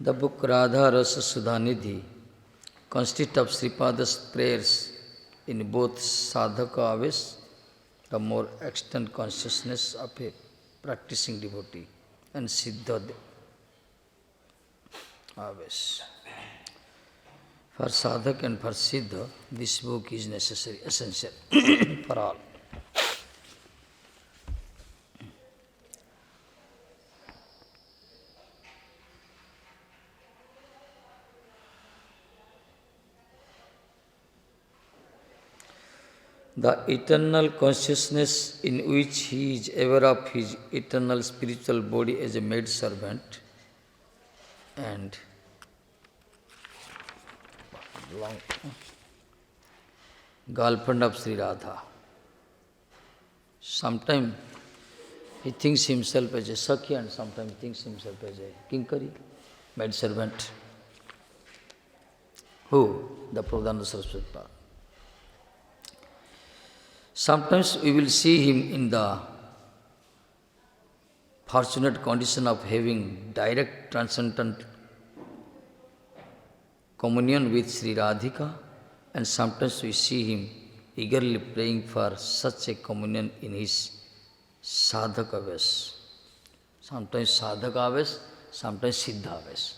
The book Radha Rasa Sudhanidhi consists of Sripada's prayers in both sadhaka aves, the more extant consciousness of a practicing devotee, and siddha aves. For sadhak and for siddha, this book is necessary, essential for all. The eternal consciousness in which he is aware of his eternal spiritual body as a maid servant and girlfriend of Sri Radha. Sometimes he thinks himself as a Sakya and sometimes he thinks himself as a Kinkari, maid servant. Who? The Pradhana Saraswati. Sometimes we will see him in the fortunate condition of having direct transcendent communion with Sri Radhika, and sometimes we see him eagerly praying for such a communion in his sadhaka aves. Sometimes sadhaka aves, sometimes siddha aves.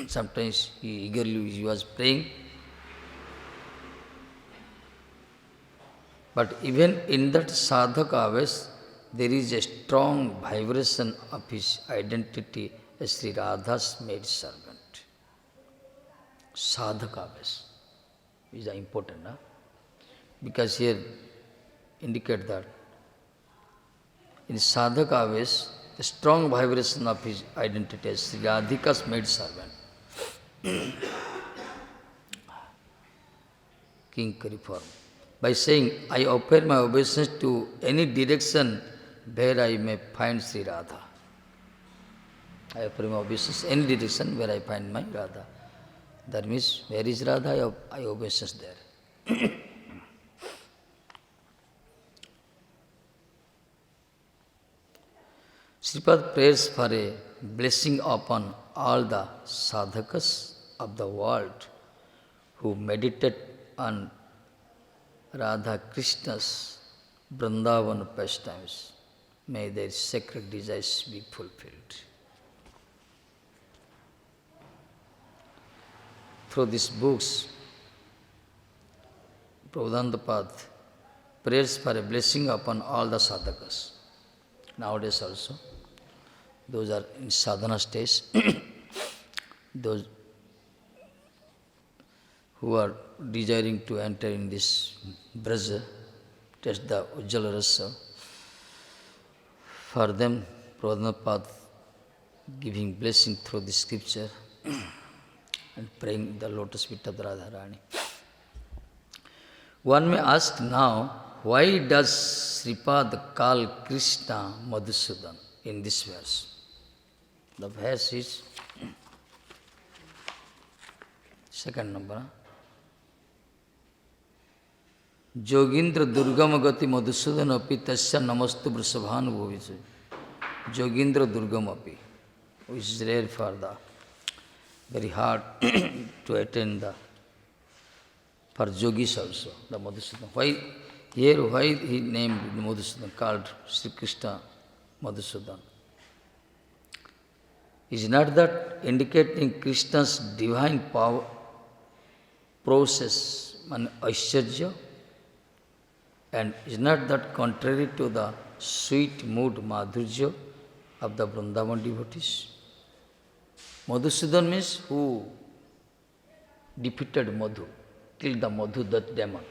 Sometimes he was praying. But even in that sadhaka aves, there is a strong vibration of his identity as Sri Radha's maid servant. Sadhaka aves is important, huh? Because here indicate that in sadhaka aves, a strong vibration of his identity as Sri Radhika's maid servant. Kinkari form. By saying, I offer my obeisance to any direction where I may find Sri Radha. I offer my obeisance any direction where I find my Radha. That means, where is Radha? I obeisance there. Sripad prays for a blessing upon all the sadhakas of the world who meditate on Radha Krishna's Vrindavan pastimes. May their sacred desires be fulfilled. Through these books, Prabhupada prays for a blessing upon all the sadhakas. Nowadays also, those are in sadhana stage, those who are desiring to enter in this braja, test the Ujjala rasa. For them, Prabhupada giving blessing through the scripture and praying the lotus feet of Radharani. One may ask now, why does Sripad call Krishna Madhusudan in this verse? The verse is second number. Jogindra Durgamagati Madhusudan api tasya namastu vrisabhanu bhuvisu. Jogindra Durgamapi, which is rare for the very hard to attain the for yogis also, the Madhusudan. Why he named Madhusudan, called Sri Krishna Madhusudan? Is not that indicating Krishna's divine power, process and Aishwarya? And is not that contrary to the sweet mood madhurya of the Vrindavan devotees? Madhusudan means who defeated Madhu, killed the Madhu, that demon.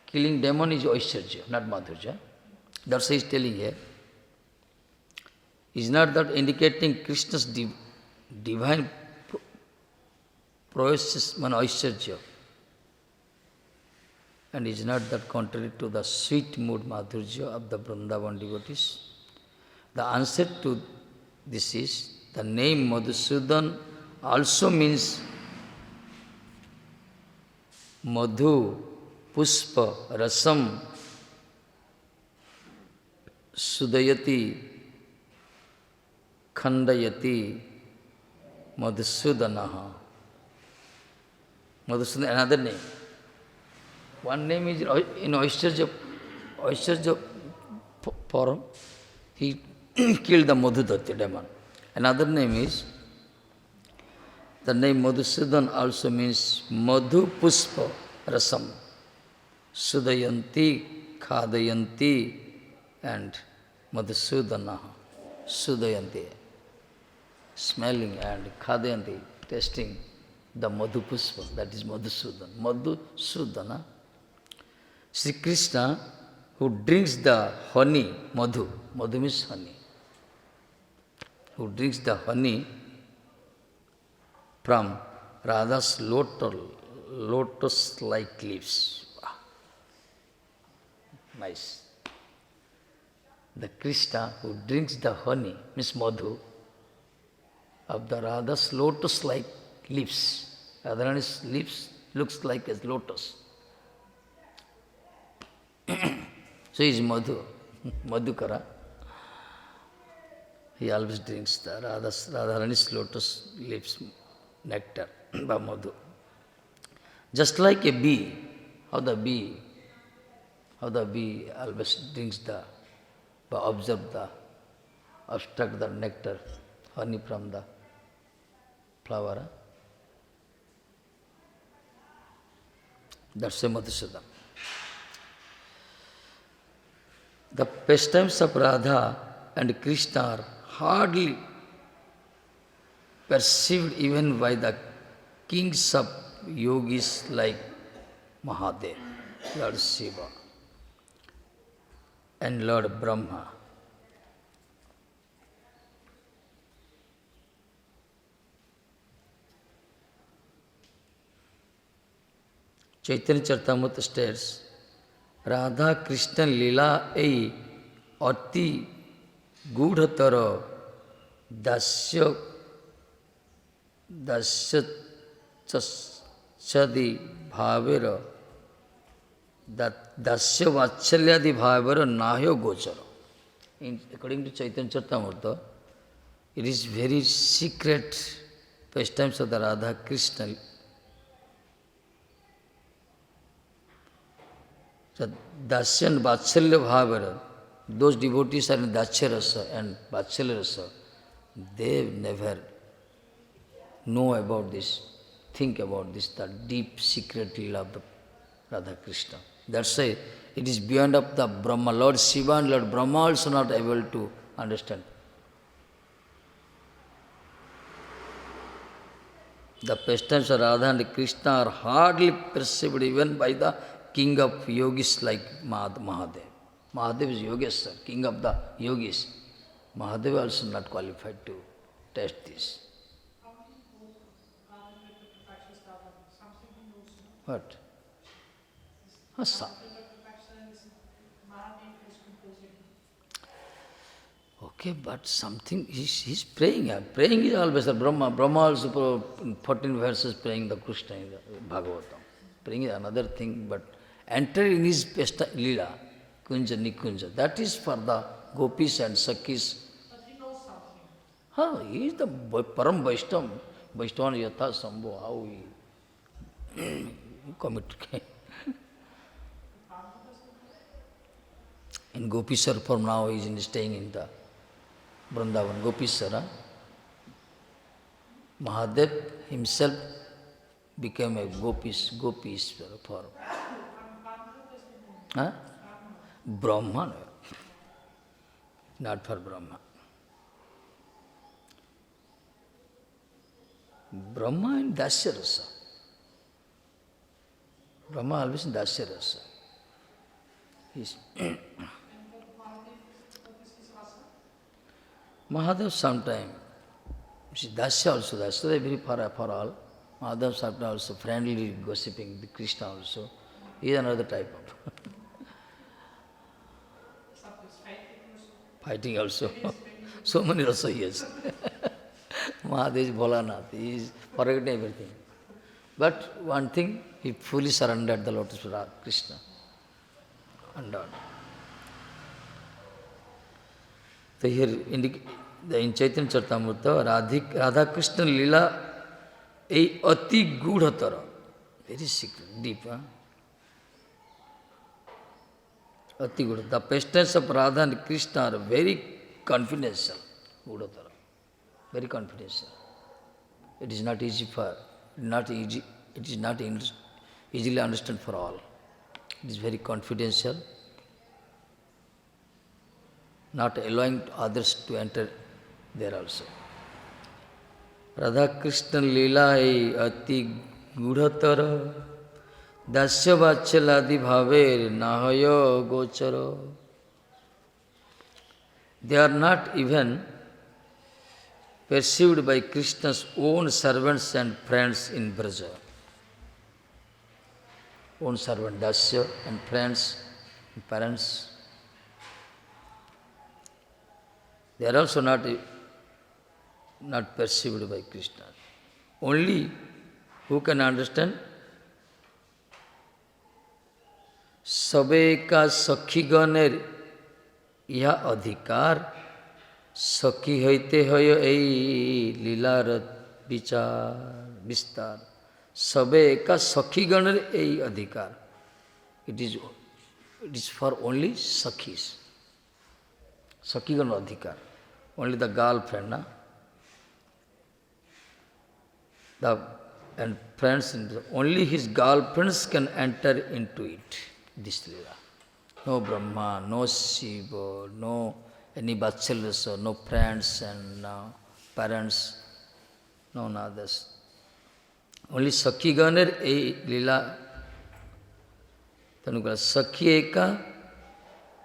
Killing demon is Aishwarya, not Madhurya. That's why he is telling here. Is not that indicating Krishna's divine process and Aishwarya? And is not that contrary to the sweet mood madhurya of the Vrindavan devotees? The answer to this is, the name Madhusudan also means Madhu, Pushpa, Rasam, Sudayati, Khandayati Madhusudanaha. Madhusudan, another name. One name is in Oishcharya forum, he killed the Madhudatti demon. Another name is, the name Madhusudan also means Madhu Puspa Rasam. Sudayanti, Khadayanti, and Madhusudanaha. Sudayanti, smelling, and Khadayanti, tasting the Madhu Puspa, that is Madhusudan. Madhusudana. Sri Krishna, who drinks the honey, Madhu, Madhu means honey, who drinks the honey from Radha's lotus-like lips. Wow. Nice. The Krishna who drinks the honey, means Madhu, of the Radha's lotus-like lips. Radharani's lips looks like a lotus. So he is Madhu, Madhukara. He always drinks the Radharani's lotus lips nectar by Madhu. Just like a bee, how the bee always drinks abstract the nectar, honey from the flower. That's a Madhusudan. The pastimes of Radha and Krishna are hardly perceived even by the kings of yogis like Mahadev, Lord Shiva, and Lord Brahma. Chaitanya Charitamrita states, Radha Krishna Lila ei ati gudhatara dasya chadi bhavera dasya vachalyadi bhavera nahyo gochara. According to Chaitanya Charitamrita, it is very secret pastimes of the Radha Krishna. So, Dasya and Vatsalya Bhavara, those devotees are in Dasya Rasa and Vatsalya Rasa, they never know about this, think about this, the deep secret lila of the Radha Krishna. That's why it is beyond of the Brahma. Lord Shiva and Lord Brahma also not able to understand. The pastimes of Radha and Krishna are hardly perceived even by the king of yogis like Mahadev. Mahadev is Yogeshwar, king of the yogis. Mahadev also not qualified to test this. What? Okay, but something, he's praying. Praying is always Brahma. Brahma also 14 verses praying the Krishna in the Bhagavatam. Praying is another thing, but enter in his Leela, Kunja Nikunja. That is for the gopis and sakhis. But he knows something. He is the Param Vaishnava. Vaishnava Yatha Sambho, how he commit. In Gopisar form now he is staying in the Vrindavan, Gopisara. Mahadev himself became a gopis form. Huh? Brahma, not for Brahma. Brahma in Dasya Rasa. Brahma always in Dasya Rasa. Mahadev sometime, see Dasya also, Dasya is very for all. Mahadev sometime also friendly gossiping with Krishna also. He is another type of. Fighting also. So many rasa he has. Mahadev is Bholanath, he is forgetting everything. But one thing, he fully surrendered the lotus to Krishna. Undone. So here in Chaitanya Charitamrita, Radha Krishna Lila a ati gudhatara, very secret, deep. Ati gudha. The pastimes of Radha and Krishna are very confidential, gudhatara, very confidential. It is not easy it is not easily understood for all. It is very confidential, not allowing others to enter there also. Radha Krishna Leela ati gudhatara dasya vachaladi bhaver nahaya gochara. They are not even perceived by Krishna's own servants and friends in Braja. Own servant Dasya and friends and parents. They are also not perceived by Krishna. Only who can understand? Sabe ka sakhi ganer iha adhikar sakhi hoite hoyo ei lilar vichar vistar. Sabe ka sakhi ganer ei adhikar. It is for only sakhis. Sakhi ganer adhikar. Only the girlfriend, and friends, only his girlfriends can enter into it, this Leela. No Brahma, no Shiva, no any Vatsalyasa, no friends and no parents, no others. Only Sakhi Ganer a Leela. Tanukala Sakhi eka,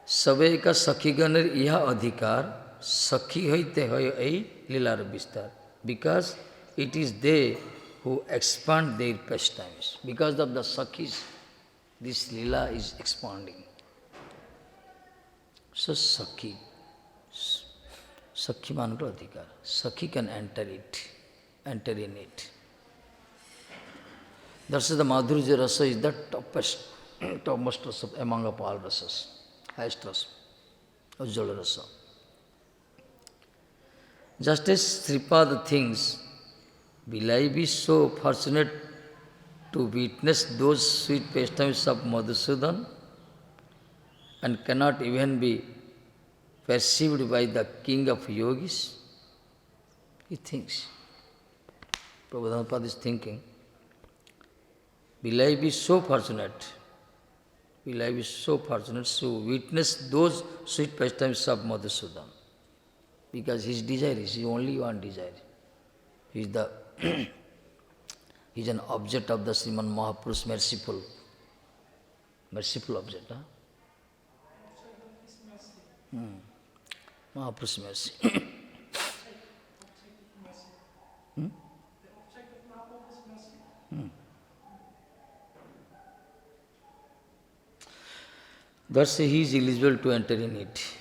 Sabe ka Sakhi Ganer iha adhikar, Sakhi hoite hoyo a Leela Vistar. Because it is they who expand their pastimes. Because of the Sakhis, this Leela is expanding. So Sakhi manukala adhikar. Sakhi can enter in it. That's the Madhurya rasa is the topmost rasa among all rasas, highest rasa, Ujjvala rasa. Just as Sripada thinks, will I be so fortunate to witness those sweet pastimes of Madhusudan and cannot even be perceived by the king of yogis? He thinks. Prabhupada is thinking, will I be so fortunate? Will I be so fortunate to witness those sweet pastimes of Madhusudan? Because his desire is only one desire. He is an object of the Sriman Mahapurush, merciful object. Mahapurush mercy. Thus he is eligible to enter in it.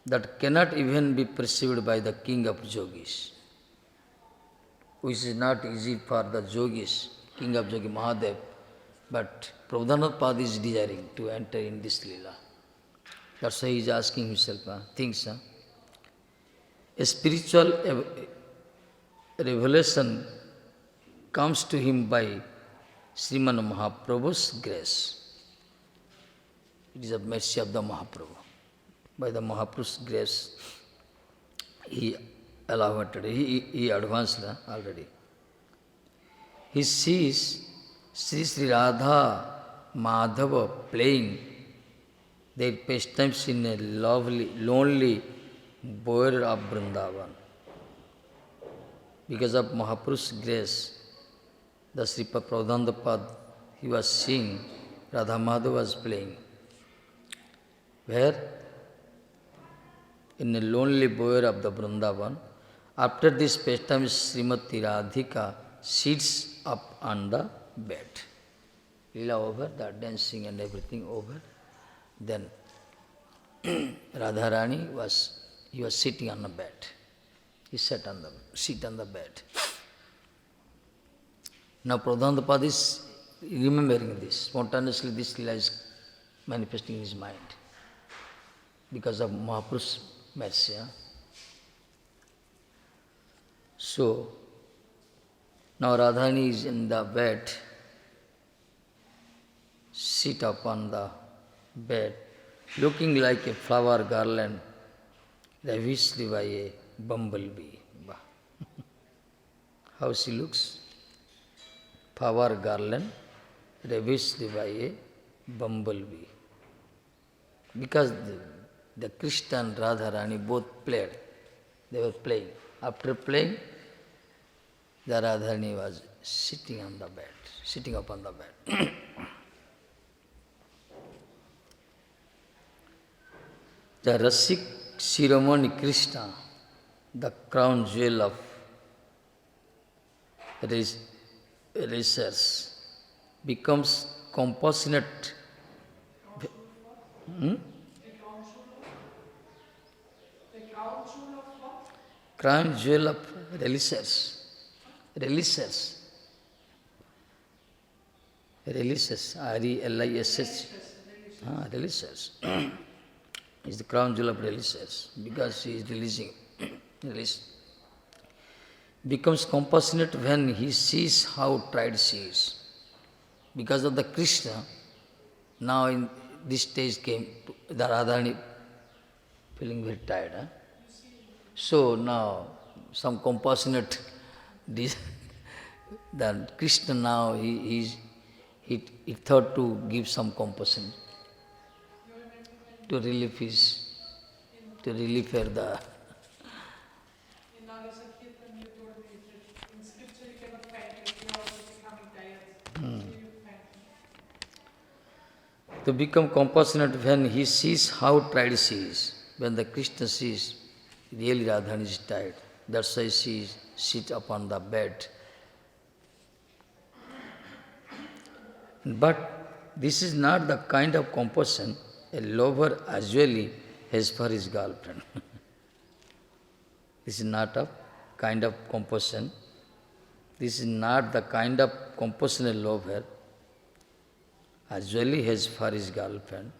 That cannot even be perceived by the king of yogis, which is not easy for the yogis, king of yogi Mahadev, but Prabhupada is desiring to enter in this Leela. That's why he is asking himself, thinks, a spiritual revelation comes to him by Sriman Mahaprabhu's grace. It is a mercy of the Mahaprabhu. By the Mahaprabhu's grace, he elevated, he advanced already. He sees Sri Radha-Madhava playing their pastimes in a lonely bower of Vrindavan. Because of Mahaprabhu's grace, the Sripad Prabhupada, he was seeing Radha-Madhava was playing. Where? In a lonely bower of the Vrindavan. After this pastime, Srimati Radhika sits up on the bed. Leela over, the dancing and everything over. Then Radharani was sitting on the bed. He sat on the bed. Now Prabhupada is remembering this. Spontaneously this Leela is manifesting in his mind. because of Mahapurush mercy. So, now Radharani is in the bed, sit upon the bed, looking like a flower garland ravishly by a bumblebee. How she looks? Flower garland ravishly by a bumblebee. Because the Krishna and Radharani both played. They were playing. After playing, the Radharani was sitting on the bed, sitting upon the bed. The Rasik Shiromani Krishna, the crown jewel of research, becomes compassionate. Hmm? Crown jewel of research. Relisses, R-E-L-I-S-H, relisses, is the crown jewel of relisses, because she is releasing, becomes compassionate when he sees how tried she is. Because of the Krishna, now in this stage came the Radharani feeling very tired. So now some compassionate, then Krishna now he thought to give some compassion to relieve her the. In Nagasakirtan you told me that in scripture you cannot find it, you are also becoming tired. So you find it. To become compassionate when he sees how tried she is. When the Krishna sees really Radharani is tired, that's why she sits upon the bed. But this is not the kind of compassion a lover usually has for his girlfriend. This is not a kind of compassion. This is not the kind of compassion a lover usually has for his girlfriend.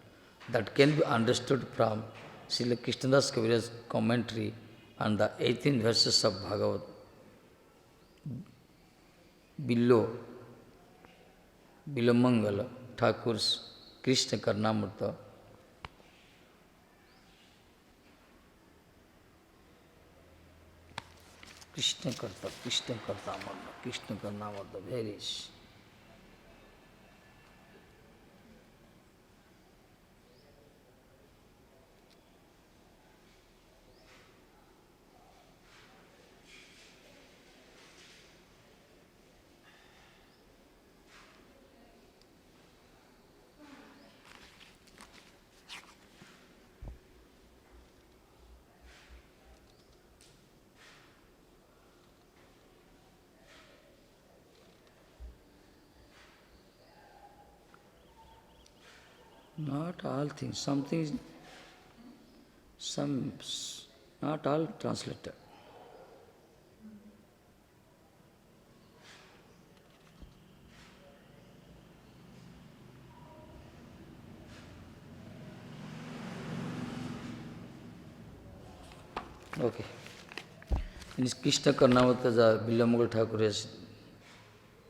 That can be understood from Srila Krishnadas Kavira's commentary on the 18 verses of Bhagavad below Mangala Thakur's Krishna Karnamurta. Krishna Karnamurta, varies. Not all things, some things, not all translated. Okay. In his Krishna Karnamurta, the Bilamangal Thakur has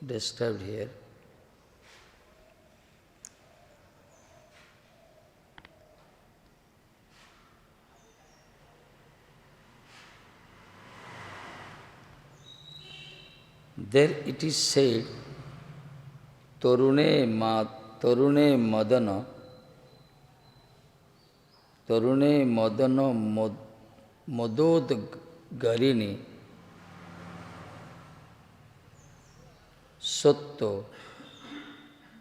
described here. There it is said, Tarune Madana Modod Garini Sotto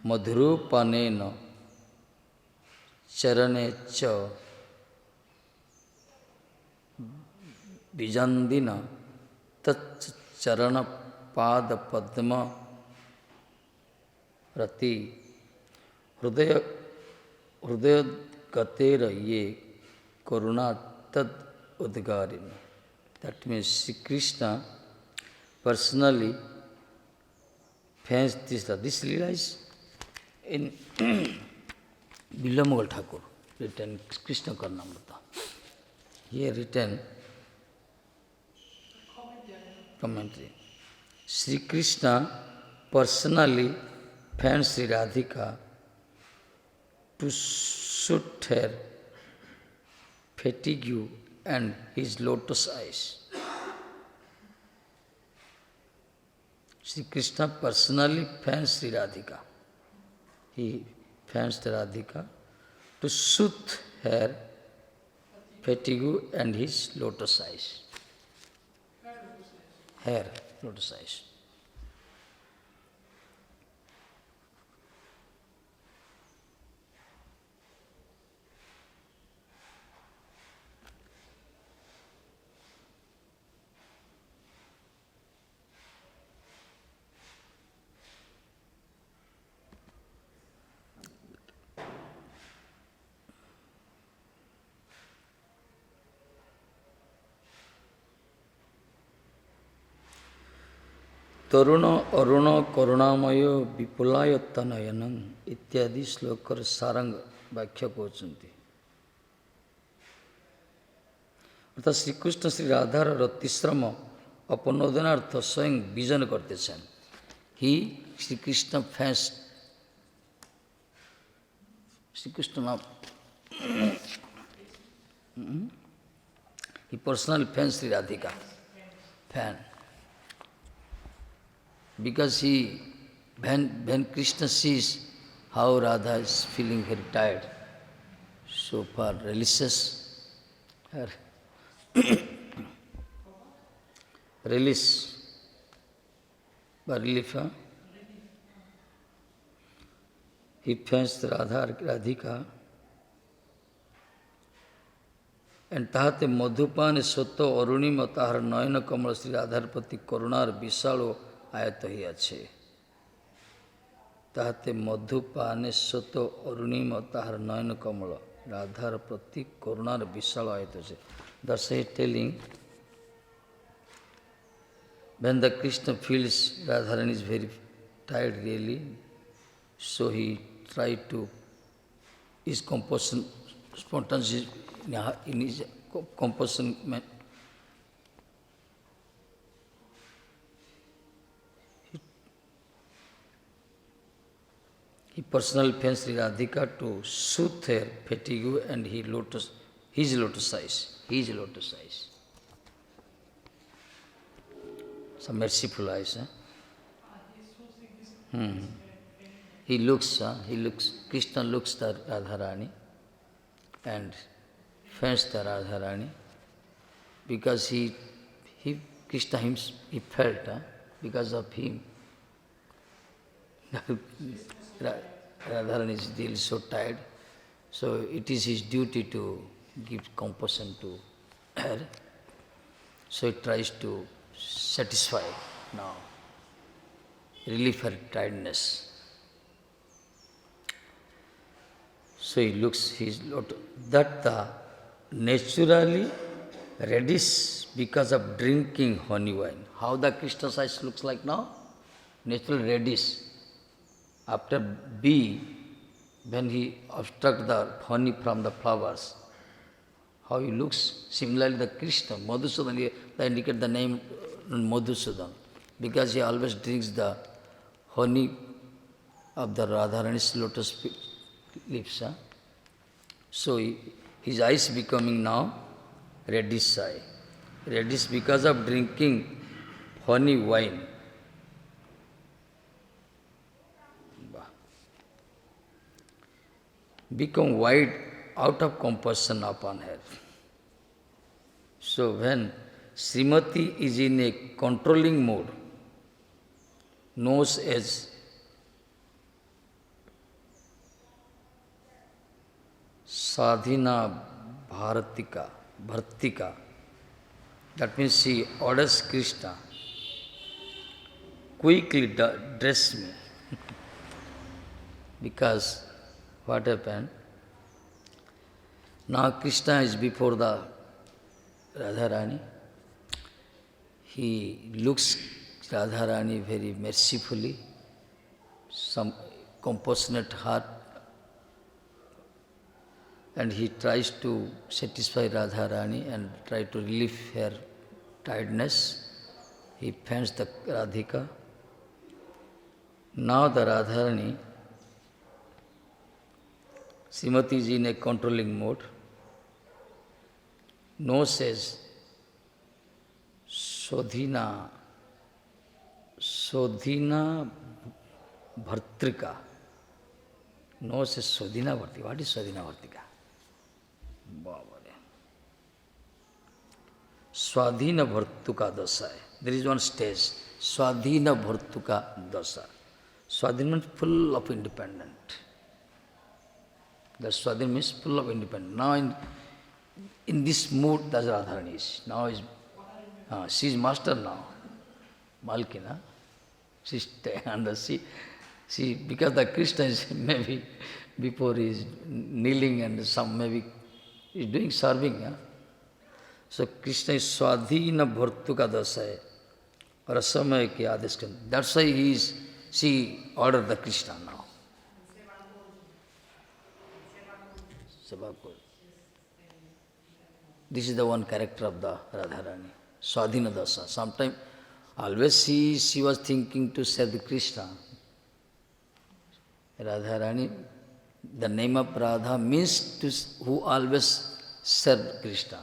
Madhurupanena Charane Cha Vijandina Tat Charana Pada Padma Rati Hridaya Gatera Ye Karuna Tad Udgarini. That means Sri Krishna personally fans this. This Leela is in Bilamangal Thakur. written Krishna Karnamrita. Here written commentary. Sri Krishna personally fanned Sri Radhika to suit her fatigue and his lotus eyes. Sri Krishna personally fans Sri Radhika. He fans the Radhika to soothe her fatigue and his lotus eyes. Hair, lotus eyes. तरुण अरुण करुणामय विपुलायतनयनं इत्यादि श्लोकर सारंग व्याख्या कहते अर्थात श्रीकृष्ण श्री राधार रतिश्रम अपनोदनार्थ स्वयं vision करते हैं. ही Shrikrishna fans Shrikrishna नाम ही personal fan Shri Radhika fan. Because when Krishna sees how Radha is feeling very tired, so far releases her, release, by relief, he fans Radhika, and tahate madhupan soto arunima tahar nayana kamala Sri Radhar prati karunar visalo आयत ही अच्छे ताहते मधुपाने सत अरुणिम ताहार नयन कमल राधार प्रति करुणार विशाल आयत अच्छे. Thus he telling when the Krishna feels Radharani is very tired really, so he tried to his compassion spontaneous in his compassion. He personally fans Sri Radhika to soothe her fatigue and his lotus eyes. Some merciful eyes. He looks, Krishna looks the Radharani and fans the Radharani because Krishna himself, he felt because of him. Radharani is really so tired, so it is his duty to give compassion to her. So he tries to satisfy now, relieve her tiredness. So he looks his lotus, that naturally reddish because of drinking honey wine. How the Krishna's eyes looks like now? Naturally reddish. After bee, when he obstructs the honey from the flowers, how he looks, similarly the Krishna, Madhusudan, they indicate the name Madhusudan, because he always drinks the honey of the Radharani's lotus lips. So his eyes becoming now reddish eye. Reddish because of drinking honey wine. Become white out of compassion upon her. So when Srimati is in a controlling mode, knows as Sadhina Bhartika, that means she orders Krishna, quickly dress me. Because what happened? Now Krishna is before the Radharani. He looks Radharani very mercifully, some compassionate heart and he tries to satisfy Radharani and try to relieve her tiredness. He faints the Radhika. Now the Radharani, Srimati is in a controlling mode. No says, Sodhina Bhartrika. No says Sodhina Bhartrika. What is Sodhina Bhartrika? Swadhina Bhartuka Dasa. There is one stage, Swadhina Bhartuka Dasa. Swadhina means full of independent. The Swadhina means full of independent. Now in this mood, that's Radharani is. Now she is master now. Malkina. She stay under she because the Krishna is maybe before he is kneeling and some maybe is doing serving. So Krishna is Swadhina Bhartuka Dasaya. Rasamaya ki Adesh. That's why she ordered the Krishna now. This is the one character of the Radharani. Swadhina Dasa. Sometimes, always she was thinking to serve the Krishna. Radharani, the name of Radha means who always serve Krishna.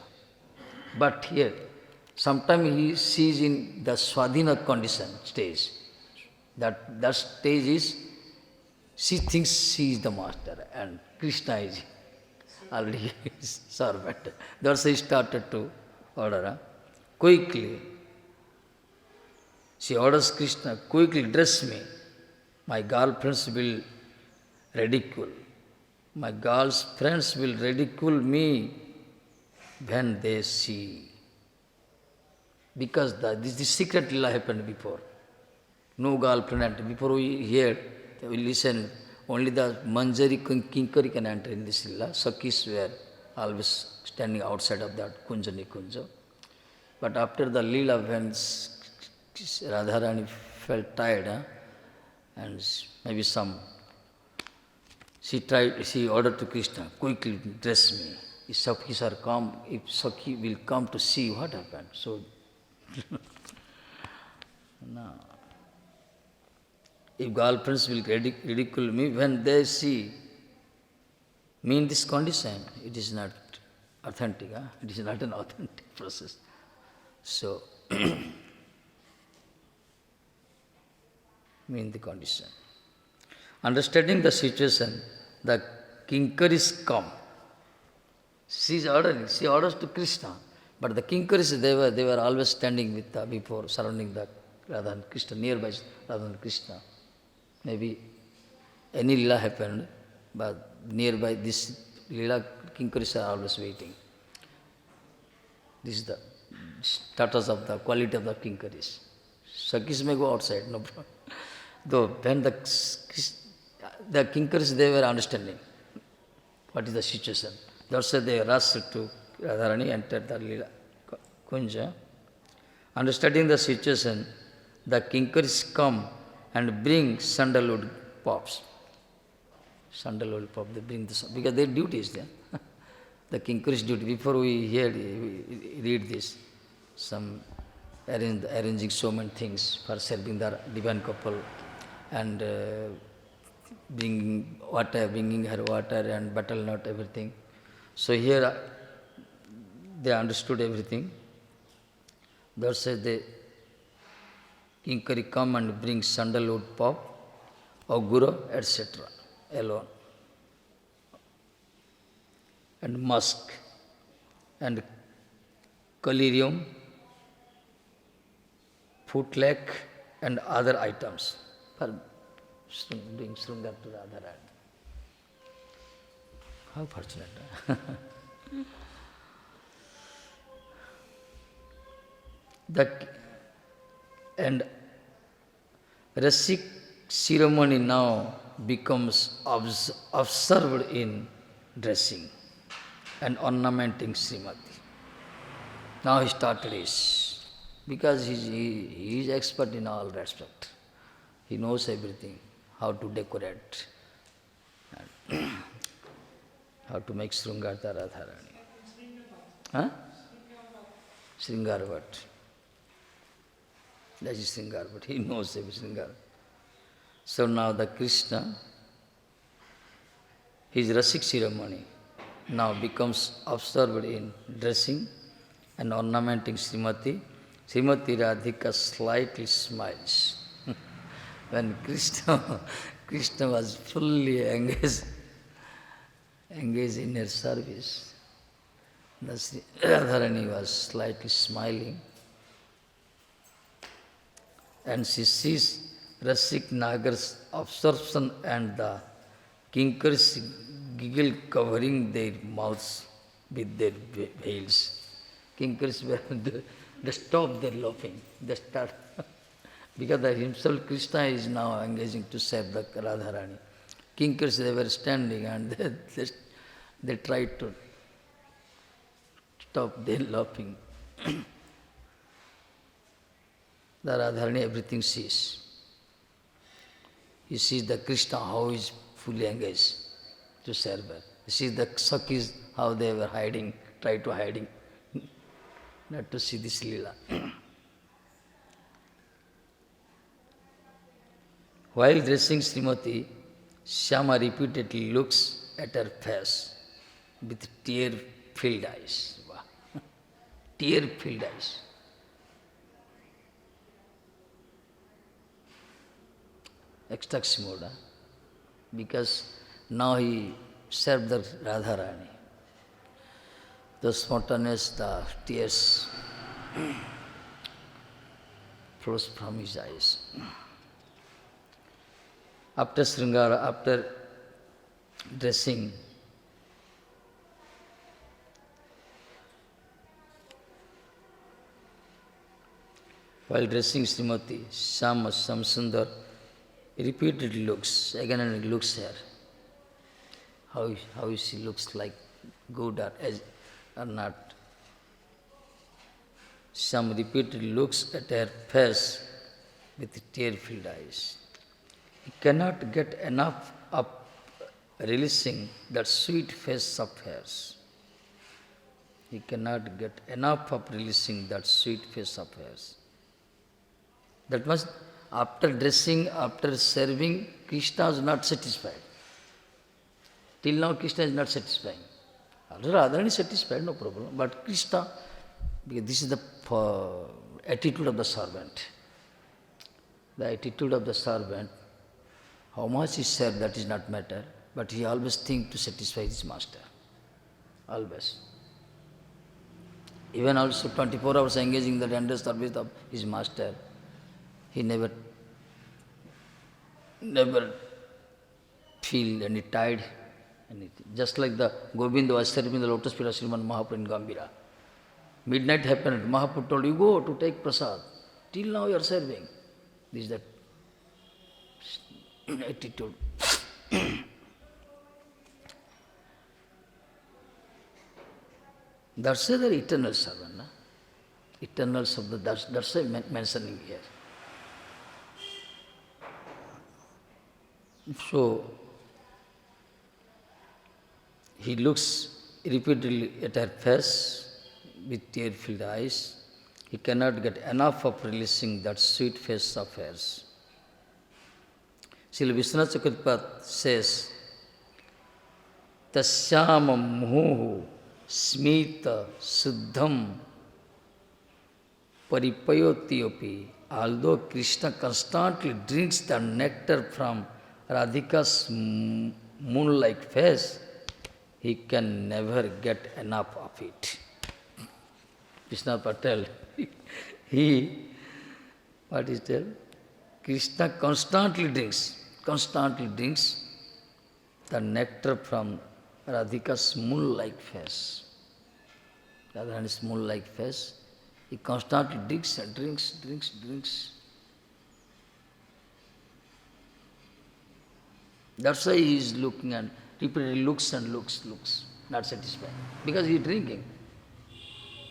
But here, sometimes she is in the Swadhina condition stage. That stage is, she thinks she is the master and Krishna is already his servant. That's why he started to order. Quickly, she orders Krishna, quickly dress me. My girlfriends will ridicule. My girl's friends will ridicule me when they see. Because this secret lila happened before. No girlfriend entered. Before we hear, we listen, only the Manjari Kinkari can enter in this lila. Sakhis were always standing outside of that Kunjani Kunja. But after the lila, when Radharani felt tired, and maybe she ordered to Krishna, quickly dress me. If Sakhis are come, if Sakhi will come to see what happened. So, no. If girlfriends will ridicule me when they see me in this condition, it is not authentic. It is not an authentic process. So, me in the condition. Understanding the situation, the Kinkaris come. She is ordering, she orders to Krishna. But the Kinkaris, they were always standing with before, surrounding the Radha and Krishna, nearby Radha and Krishna. Maybe any lila happened, but nearby this lila, Kinkaris are always waiting. This is the status of the quality of the Kinkaris. Sakhis may go outside, no problem. Though when the Kinkaris, they were understanding what is the situation. That's why they rushed to Radharani, entered the Lila Kunja. Understanding the situation, the Kinkaris come and bring sandalwood pops. Sandalwood pop, they bring this, because their duty is there. The Kinkaris duty, before we read this, some arranging so many things for serving the divine couple, and bringing her water and battle nut, everything. So here they understood everything. That's why the Kinkari come and bring sandalwood pop, augura, etc. alone. And musk, and collyrium, footlac, and other items for doing Sringar to Radharani. How fortunate. And Rasik ceremony now becomes observed in dressing and ornamenting Srimati. Now he started his, because he is expert in all respect. He knows everything, how to decorate, how to make Srungarta Radharani. Huh? Sringarvat. That is Sringarvat. He knows every Sringar. So now the Krishna, his Rasik ceremony now becomes observed in dressing and ornamenting Srimati. Srimati Radhika slightly smiles. When Krishna was fully engaged in her service, the Radharani was slightly smiling, and she sees Rasik Nagar's absorption and the kinkers giggle covering their mouths with their veils. Kinkers were they stop their laughing. They start because himself Krishna is now engaging to serve the Radharani. Kinkers they were standing and they tried to stop their laughing. The Radharani everything sees. He sees the Krishna how he is fully engaged to serve her. He sees the Sakhis how they were hiding, try to hiding, not to see this Leela. While dressing Srimati, Shyama repeatedly looks at her face with tear-filled eyes. Wow. Tear-filled eyes. Ecstasy mode, because now he served the Radharani. The spontaneous, the tears flows from his eyes. After Sringara, after dressing, while dressing Srimati, Shamsundar repeatedly looks, again and looks her. How she looks like good or not. Sham repeatedly looks at her face with tear-filled eyes. He cannot get enough of releasing that sweet face of hers. He cannot get enough of releasing that sweet face of hers. That must, after dressing, after serving, Krishna is not satisfied. Till now Krishna is not satisfying. Radharani is satisfied, no problem. But Krishna, because this is the attitude of the servant. The attitude of the servant, how much he served, that is not matter, but he always thinks to satisfy his master. Always. Even also 24 hours engaging in the tender service of his master, he never feel any tired, anything. Just like the Govinda was serving the lotus feet of Sriman Mahaprabhu in Gambhira. Midnight happened, Mahaprabhu told you, go to take prasad. Till now you are serving. This is the attitude. That's the eternal servant. Na? Eternal servant, that's why mentioning here. So, he looks repeatedly at her face with tear-filled eyes. He cannot get enough of releasing that sweet face of hers. Srila Vishwanath Chakravarti says, Tasyama muhu smita suddham paripayotiopi. Although Krishna constantly drinks the nectar from Radhika's moon-like face, he can never get enough of it. Krishna Patel, what is tell? Krishna constantly drinks the nectar from Radhika's moon-like face. Radharani's moon-like face, he constantly drinks and drinks. That's why he is looking and repeatedly looks, not satisfied. Because he is drinking.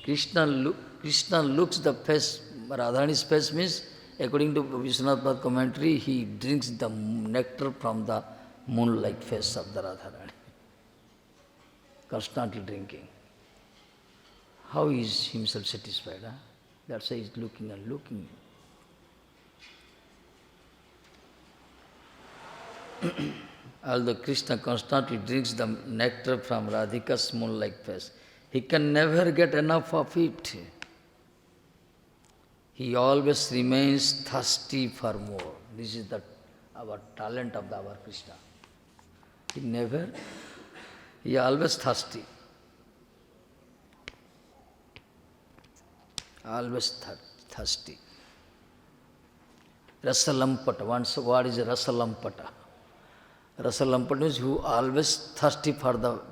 Krishna looks the face, Radharani's face means, according to Vishwanath Bhatt commentary, he drinks the nectar from the moon-like face of the Radharani. constantly drinking. How is himself satisfied? Huh? That's why he's looking and looking. Although Krishna constantly drinks the nectar from Radhika's moon-like face, he can never get enough of it. He always remains thirsty for more. This is our talent of our Krishna. He always thirsty. Always thirsty. Rasalampata. Once, what is Rasalampata? Rasalampata means who always thirsty for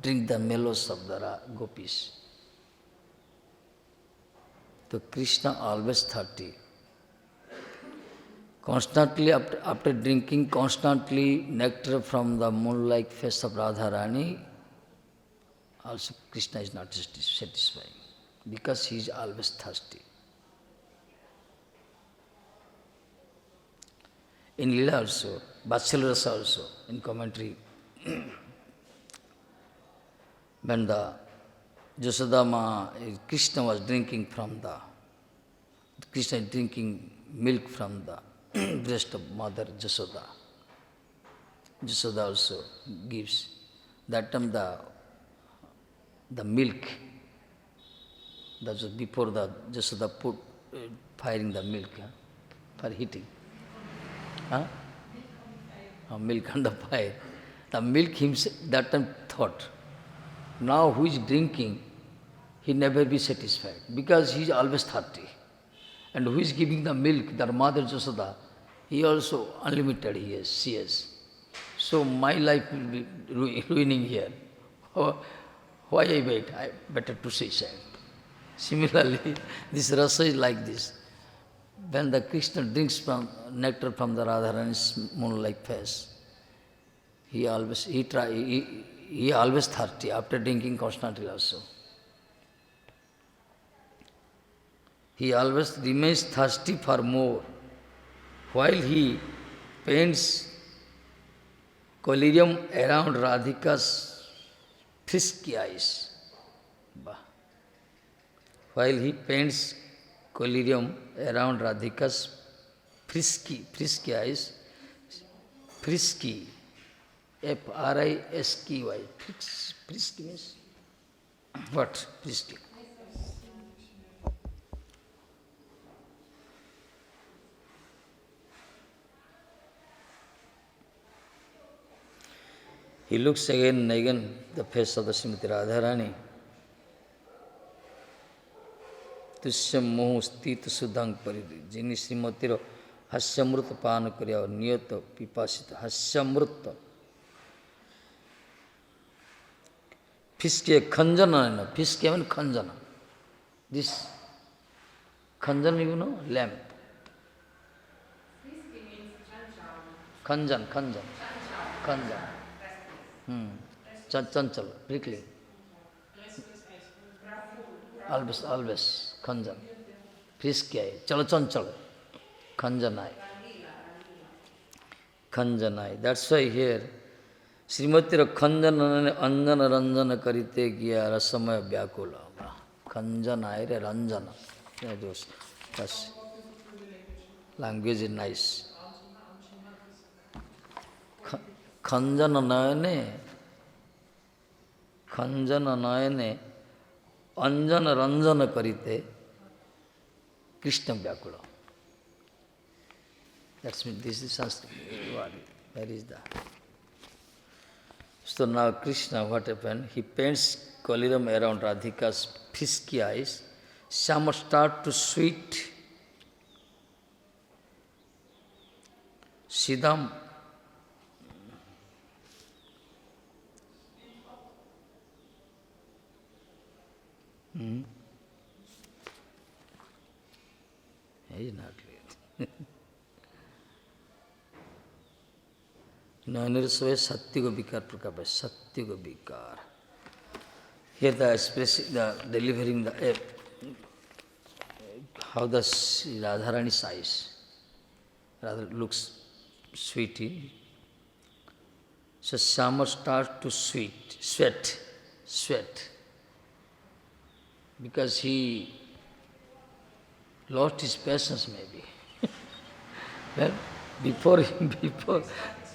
drink the mellows of the gopis. So Krishna always thirsty. Constantly, after drinking constantly nectar from the moon-like face of Radharani, also Krishna is not satisfied because he is always thirsty. In Lila also, Vatsalya Rasa also, in commentary, when the Jasodama, Krishna was drinking Krishna is drinking milk from the breast of Mother Jasoda. Jasoda also gives. That time the milk, that was before the Jasoda put firing the milk for heating. Huh? Milk on the fire. The milk himself that time thought, now who is drinking, he never be satisfied because he is always thirsty. And who is giving the milk, their mother Jasoda, he also unlimited she has. So my life will be ruining here. Why I wait? I better to suicide. Similarly, this rasa is like this. When the Krishna drinks from nectar from the Radharani's moon-like face, he always thirsty after drinking constantly also. He always remains thirsty for more, while he paints collyrium around Radhika's frisky eyes. While he paints collyrium around Radhika's frisky eyes, frisky, F-R-I-S-K-Y, frisky means what? Frisky. He looks again and again the face of the Srimati Radharani. Tushya mohu sthita sudhang paridhi. Jini Srimatiro hasyamrita pāna karya niyata pipasita. Hasyamrita. Fiske khanjana. Fiske means khanjana. This khanjana, you know, lamp. Khanjan. Chanchal, prickly. Always, khanjan. Fiske, chanchal, khanjanai. That's why here, Srimatira khanjana anjana ranjana karite gya rasamaya vyakula. Khanjanai re ranjana. That's language is nice. Khanjana nayane anjana ranjana karite Krishna vyakula. That's mean this is Sanskrit. Where is that? So now Krishna, what happened? He paints collyrium around Radhika's frisky eyes. Some start to sweet. Siddham. He is not clear. Nainirasvaya Satyago Vikar Prakapa, Satyago Vikar. Here the expressing, the delivering the how the Radharani's eyes rather looks sweety. So summer starts to sweat. sweat, because he lost his patience maybe. Well, before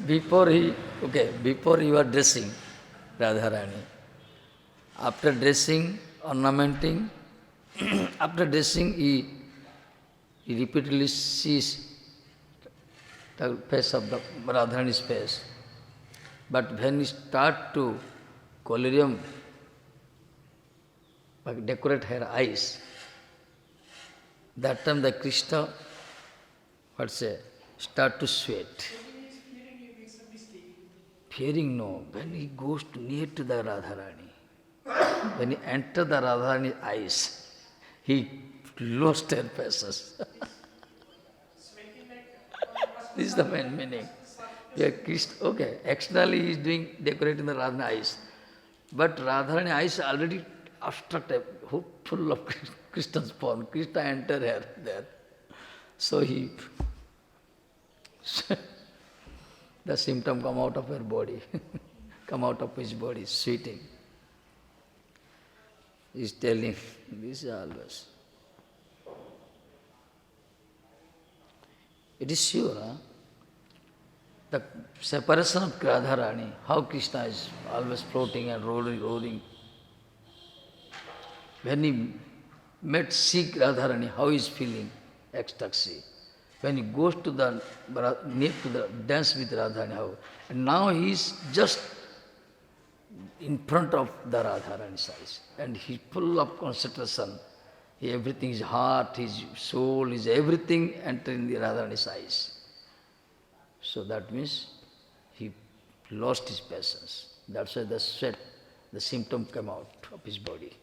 before you are dressing Radharani, after dressing, ornamenting, after dressing, he repeatedly sees the face of the Radharani's face. But when he start to collyrium, decorate her eyes, that time the Krishna, start to sweat. Fearing no, when he goes near to the Radharani, when he enters the Radharani's eyes, he lost her patience. This is the main meaning. Yeah, Krishna, okay, externally he is doing decorating the Radharani eyes, but Radharani eyes already obstructed, full of Krishna's form. Krishna entered her there. So he, the symptom come out of her body, come out of his body, sweating. He is telling, this is always. It is sure, the separation of Radharani, how Krishna is always floating and rolling. When he met seek Radharani, how he is feeling ecstasy. When he goes to the near to the dance with Radharani, how, and now he is just in front of the Radharani's eyes, and he full of concentration. Everything, his heart, his soul, his everything entering the Radharani's eyes. So that means he lost his patience. That's why the sweat, the symptom came out of his body.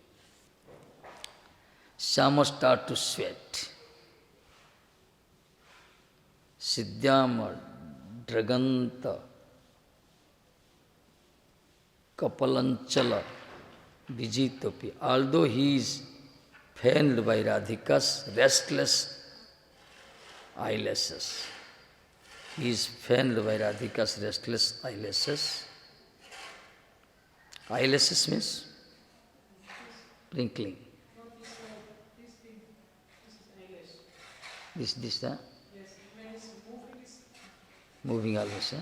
Shama start to sweat. Siddhyama Draganta Kapalanchala Vijitopi. Although he is fanned by Radhika's restless eyelashes. He is fanned by Radhika's restless eyelashes. Eyelashes means twinkling. This, Yes, when he's moving, moving eyelash.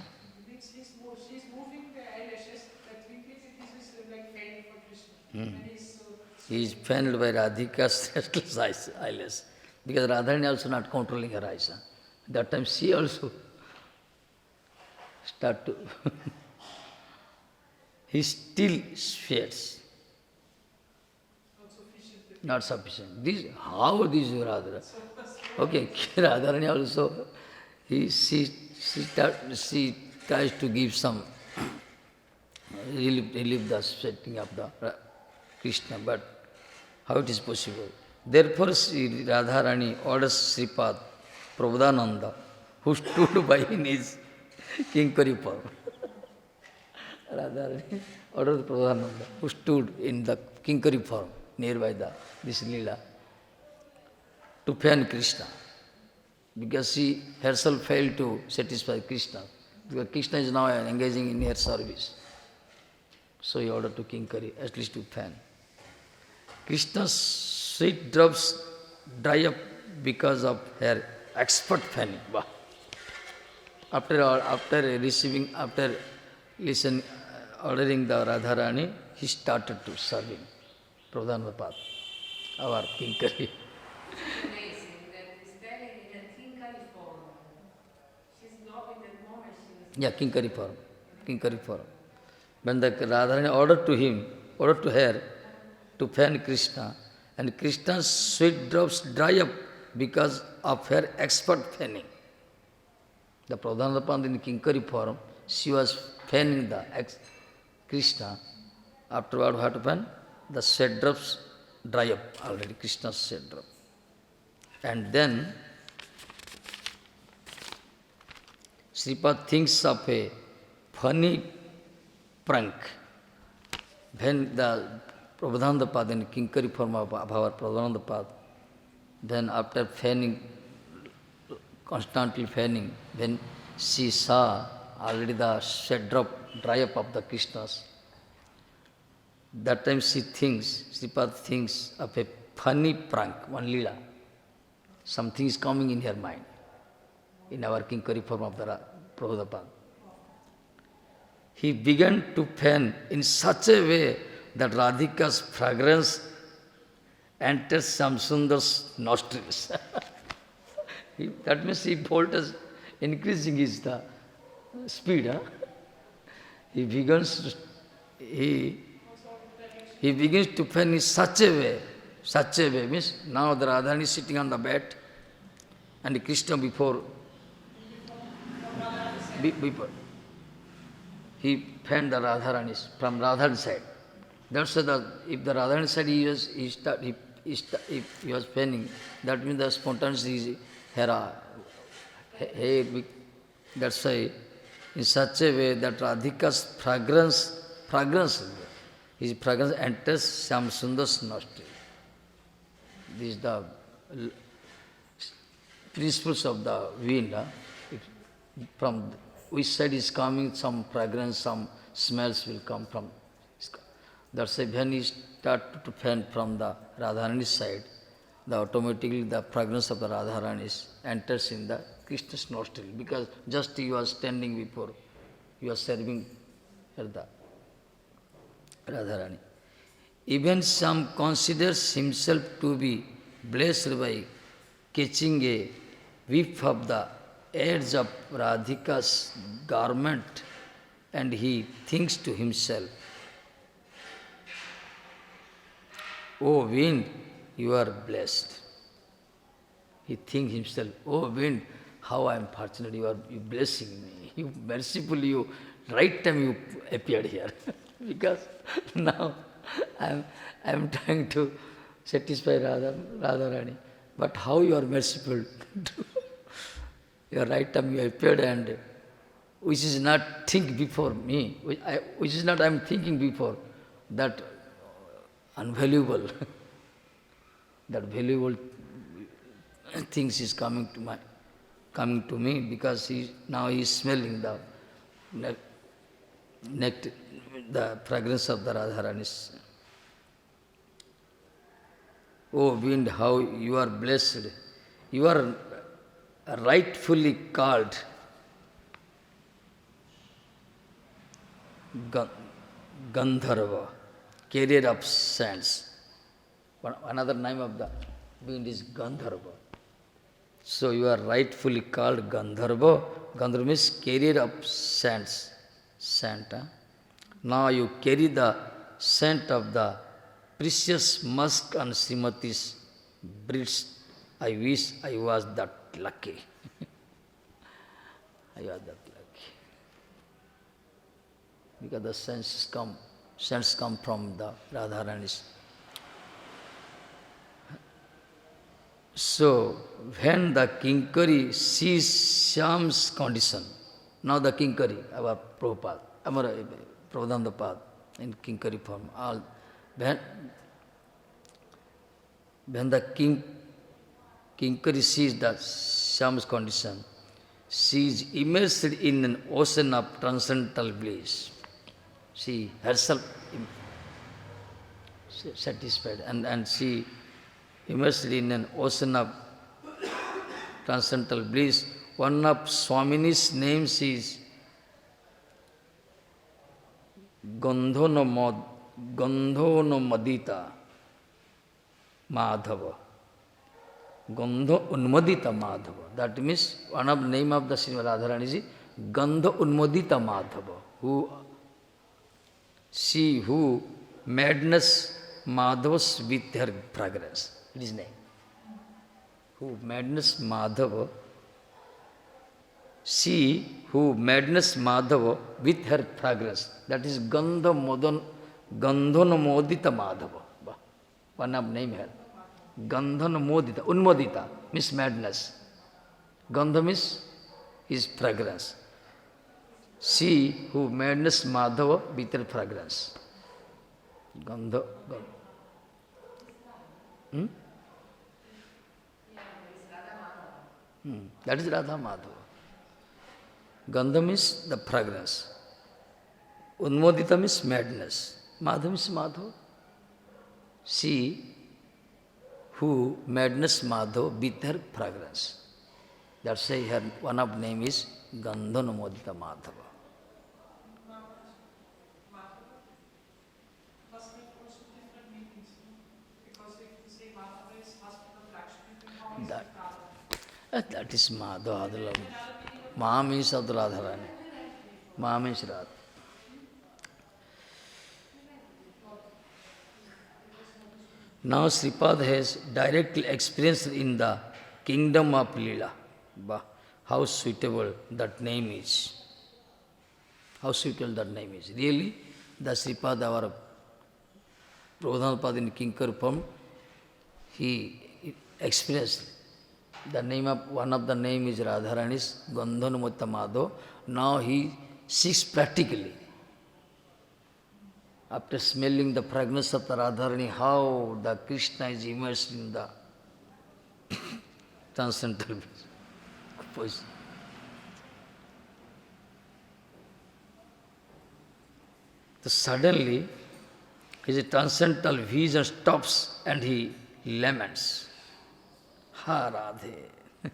she's moving the eyelashes, the twinkling, this is like fading for Krishna. And He is fanned by Radhika's restless eyelash. Because Radharani also not controlling her eyes. That time she also start to he still sweats. Not sufficient. This, how this Radha? Okay, Radharani also, she tries to give some relieve the sweating of the Krishna, but how it is possible? Therefore, Sri Radharani orders Sripad Prabodhananda, who stood by in his kinkari form. Radharani ordered Prabodhananda, who stood in the kinkari form nearby this Leela, to fan Krishna, because she herself failed to satisfy Krishna, because Krishna is now engaging in her service. So he ordered to kinkari, at least to fan. Krishna's sweet drops dry up because of her expert fanning. After ordering the Radharani, he started to serving Pradhanapad, our kinkari. Amazing that is telling in a kinkari form. She's not in that moment she was. Yeah, kinkari form. When the Radharani ordered to her to fan Krishna, and Krishna's sweet drops dry up because of her expert fanning. The Pradhanapad in kinkari form, she was fanning the Krishna. Afterward, what happened? The sweat drops dry up already, Krishna's sweat drop. And then Sripad thinks of a funny prank. When the Prabodhanapad in kinkari form of our Prabodhanapad, then after fanning, constantly fanning, when she saw already the sweat drop dry up of the Krishna's, That time Sripad thinks of a funny prank, one lila. Something is coming in her mind, in our Kinkari form of the Prabhupada. He began to fan in such a way that Radhika's fragrance enters Samsundar's nostrils. That means he voltage increasing his the speed. He begins to fan in such a way means now the Radharani is sitting on the bed and Krishna before he fanned the Radharani from Radharani side. That's why if the Radharani side if he was fanning, that means the spontaneity is hera. That's why in such a way that Radhika's fragrance enters Shamsundar's nostril. This is the principles of the wind. From which side is coming, some fragrance, some smells will come from. That's why when he start to fan from the Radharani side, automatically the fragrance of the Radharani enters in the Krishna's nostril, because just he was standing before, he was serving the Radharani. Even some considers himself to be blessed by catching a whiff of the edge of Radhika's garment, and he thinks to himself, "Oh wind, you are blessed." He thinks himself, "Oh wind, how I am fortunate, you blessing me. You mercifully, right time you appeared here." Because now I am trying to satisfy Radharani. But how you are merciful? Your right time you appeared, and which is not think before me, which is not I am thinking before, that unvaluable, that valuable things is coming to me, because now he is smelling the fragrance of the Radharani. Oh wind, how you are blessed. You are rightfully called Gandharva, carrier of saints. Another name of the wind is Gandharva. So you are rightfully called Gandharva. Gandharva means carrier of saints. Saint. Now you carry the scent of the precious musk on Srimati's breast. I wish I was that lucky. I was that lucky. Because the scents come from the Radharani. So, when the Kinkari sees Shyam's condition, now the Kinkari, our Prabhupada, our Prabhupada in Kinkari form, when the Kinkari sees that Shyam's condition, she is immersed in an ocean of transcendental bliss. She herself satisfied, and she immersed in an ocean of transcendental bliss. One of Swamini's names is Gandhono Madita Madhava. Gandha Unmadita Madhava. That means one of the name of the Srimati Radharani is Gandha Unmadita Madhava. She who madness Madhavas with her fragrance. It is name. Who madness Madhava. She who madness Madhava with her fragrance. That is Gandhanamodita Madhava. One of name here. Gandhanamodita, Unmadita means madness. Gandha means is fragrance. She who madness Madhava with her fragrance. Gandha. That is Radha-Madhava. Gandha means the fragrance. Unmodita means madness. Madhav is Madhav. She who madness Madhav with her fragrance. That's why her one of name is Gandhanamodita Madhava. Madhava must have also different meanings, no? Because if you say Madhava is husband of Lakshmi, then how is That, it Radha? that is Madhava. Ma means of the Radharani. Ma means Radha. Now Sripad has directly experienced in the kingdom of Leela. Bah, how suitable that name is. How suitable that name is. Really, the Sripad, our Pradhanapad in Kinkar form, he experienced the name of, one of the name is Radharani's Gandhanamutta Madhav. Now he seeks practically. After smelling the fragrance of the Radharani, how the Krishna is immersed in the transcendental position. So suddenly, his transcendental vision stops and he laments. Ha Radhe.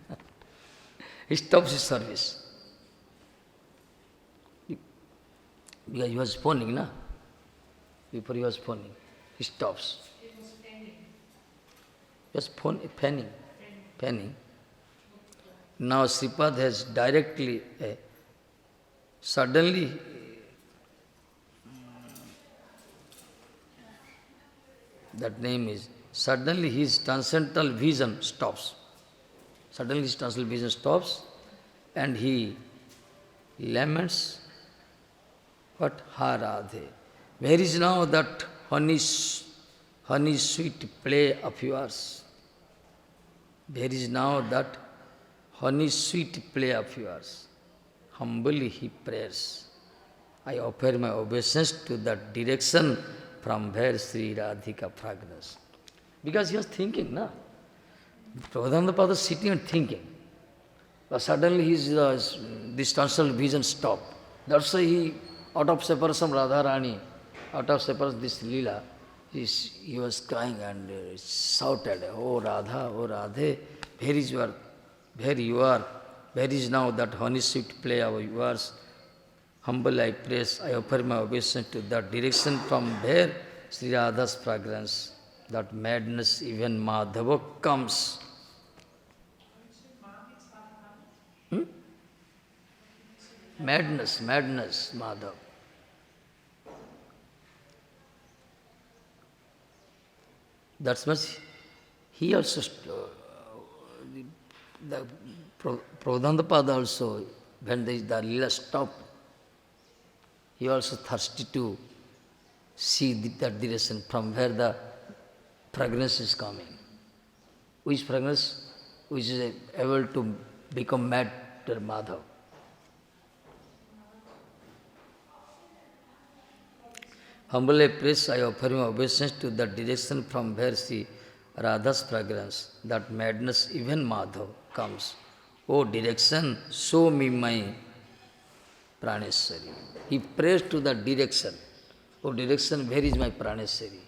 He stops his service. Because he was phoning, na? Before he was phoning. He stops. It was penning. Just penning. Now Sripad has directly, suddenly, that name is, suddenly his transcendental vision stops. Suddenly his transcendental vision stops and he laments, what? Ha Radhe. Where is now that honey sweet play of yours? Where is now that honey sweet play of yours? Humbly he prays. I offer my obeisance to that direction from where Sri Radhika fragrance. Because he was thinking, na? Pradhanapad was sitting and thinking. But suddenly his this transcendental vision stopped. That's why he, out of separation Radharani, out of separation this Leela, he was crying and shouted, "Oh Radha, oh Radhe, where is your, where you are? Where is now that honey sweet play of yours? Humble I praise, I offer my obeisance to that direction from where Sri Radha's fragrance, that madness even Madhava comes." Madness, Madhav. That's much. He also, the Pradhanapad also, when the Leela stopped, he also thirsty to see that direction from where the fragrance is coming. Which fragrance? Which is able to become mad to Madhav. Humbly praise, I offer my obeisance to the direction from where Sri Radha's fragrance, that madness even Madhav comes. Oh direction, show me my Praneshwari. He prays to the direction. Oh direction, where is my Praneshwari?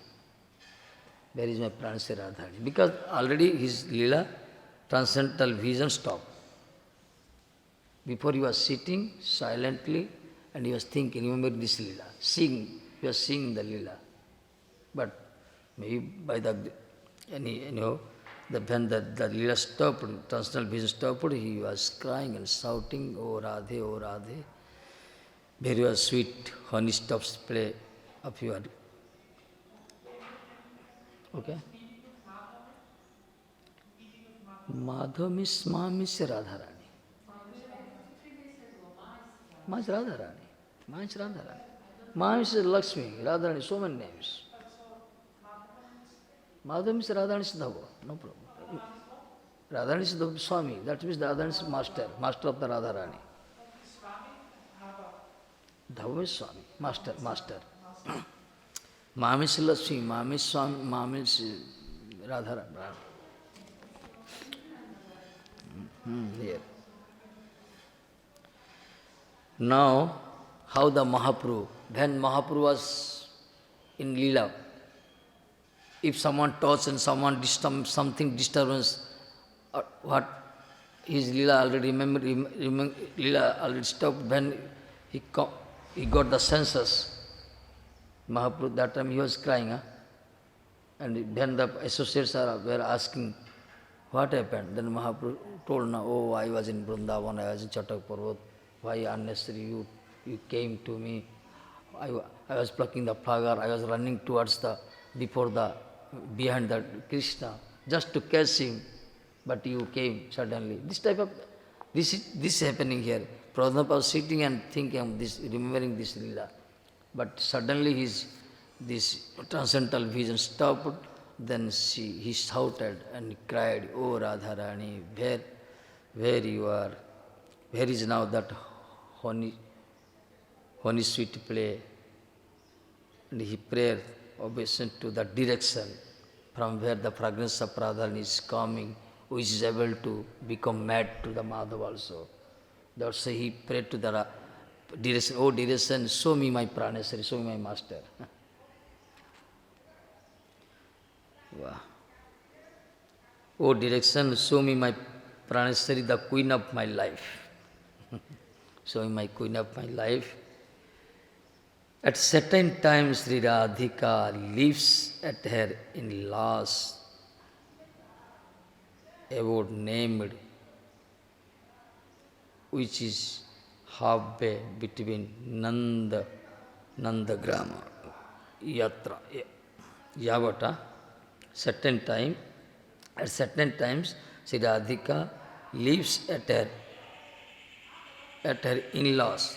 Where is my Praneshwari Radharani? Because already his Leela, transcendental vision stopped. Before he was sitting silently and he was thinking, remember this Leela, seeing, he was seeing the Leela. But maybe by the, when the Leela stopped, transcendental vision stopped, he was crying and shouting, "Oh Radhe, oh Radhe, where your sweet honey stops play of your." Okay? Madhav means Ma means Radharani. Ma is Radharani. Ma is Radharani. Ma is Lakshmi, Radharani, so many names. Madhav means Radharani Siddhava, no problem. Radharani Siddhava Swami, that means Radharani is master of the Radharani. Dhava is Swami, master. Ma means Lakshmi, Ma means Swami, Ma means Radharani. Here. Now, how the Mahaprabhu, when Mahaprabhu was in Leela. If someone touch and someone something disturbance, what his Leela already Leela already stopped when he got the senses. Mahaprabhu, that time he was crying, huh? And then the associates were asking, what happened? Then Mahaprabhu told, oh, I was in Vrindavan, I was in Chatak Parvat, why unnecessary you came to me? I was plucking the flower, I was running towards behind the Krishna, just to catch him, but you came suddenly. This is happening here. Prabhupada was sitting and thinking this, remembering this Leela. But suddenly this transcendental vision stopped, then he shouted and cried, oh Radharani, where you are? Where is now that honey sweet play? And he prayed obeisance to the direction from where the fragrance of Radharani is coming, which is able to become mad to the Madhava also. That's why he prayed to the direction, oh direction, show me my Praneshwari, show me my master. Wow. Oh direction, show me my Praneshwari, the queen of my life. Show me my queen of my life. At certain times, Sri Radhika lives at her in-laws abode named, which is halfway between Nandagrama, Yatra, Yavata. At certain times, Sri Radhika lives at her in-laws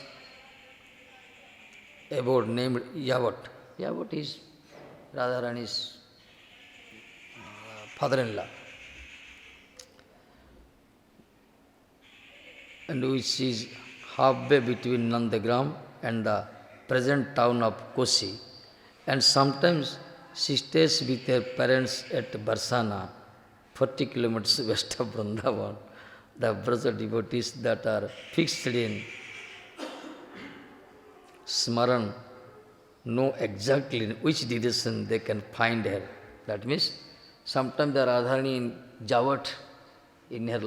abode named Yavat. Yavat is Radharani's father-in-law, and which is halfway between Nandagram and the present town of Kosi. And sometimes she stays with her parents at Barsana, 40 kilometers west of Vrindavan. The Braja devotees that are fixed in Smaran know exactly in which direction they can find her. That means sometimes the Radharani in Javat, in her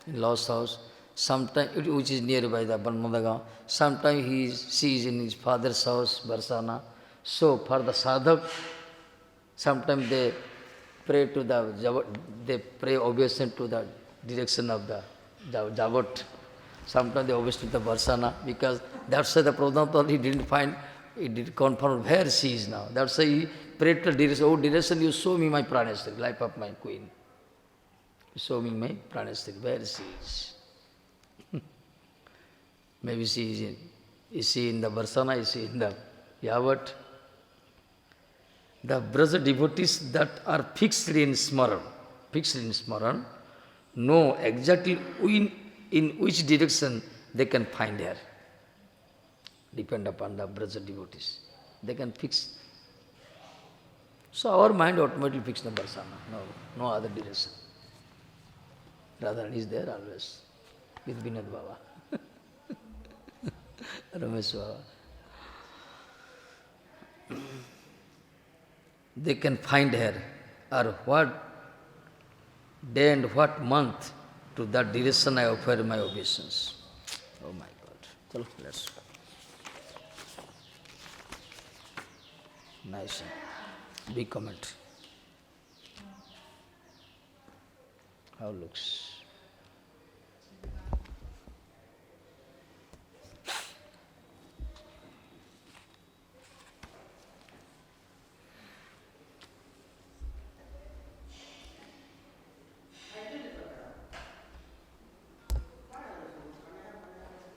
in-law's house, sometimes which is nearby the Brahmadaga, sometimes she is in his father's house, Barsana. So for the sadhak, sometimes they pray to they pray obeisance to the direction of the Javat. Sometimes they obeisance to the Barsana, because that's why the Prabhupada he didn't confirm where she is now. That's why he prayed to the direction, oh direction, you show me my Praneshwari, life of my queen. Show me my Praneshwari, where she is. Maybe is she in the Barsana, is she in the Yavat? The Braja devotees that are fixed in Smaran, know exactly in which direction they can find her. Depend upon the Braja devotees. They can fix. So our mind automatically fixes the Barsana, no other direction. Radharani is there always with Vinod Baba. Ramesh Baba. They can find her, or what day and what month, to that direction I offer my obeisance. Oh my God. Chalo, let's go. Nice. Big comment. How looks?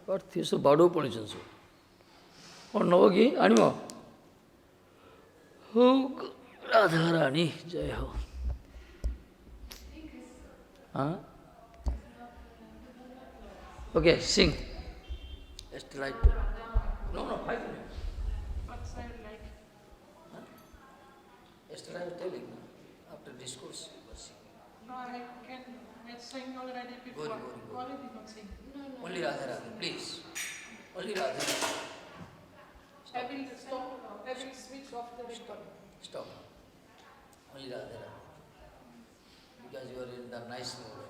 What is so bad pollution? Or no, again, animal. Oh, Radharani, Jai Ho. Huh? Okay, sing. Just right. No, 5 minutes. What's I like? Huh? Yesterday I was telling, after discourse, you were singing. No, I sing already before. Go. Already not sing. Only Radharani, please. Only Radharani. I will stop. I will switch off the recording. Stop. Only Radha. Because you are in the nice mood.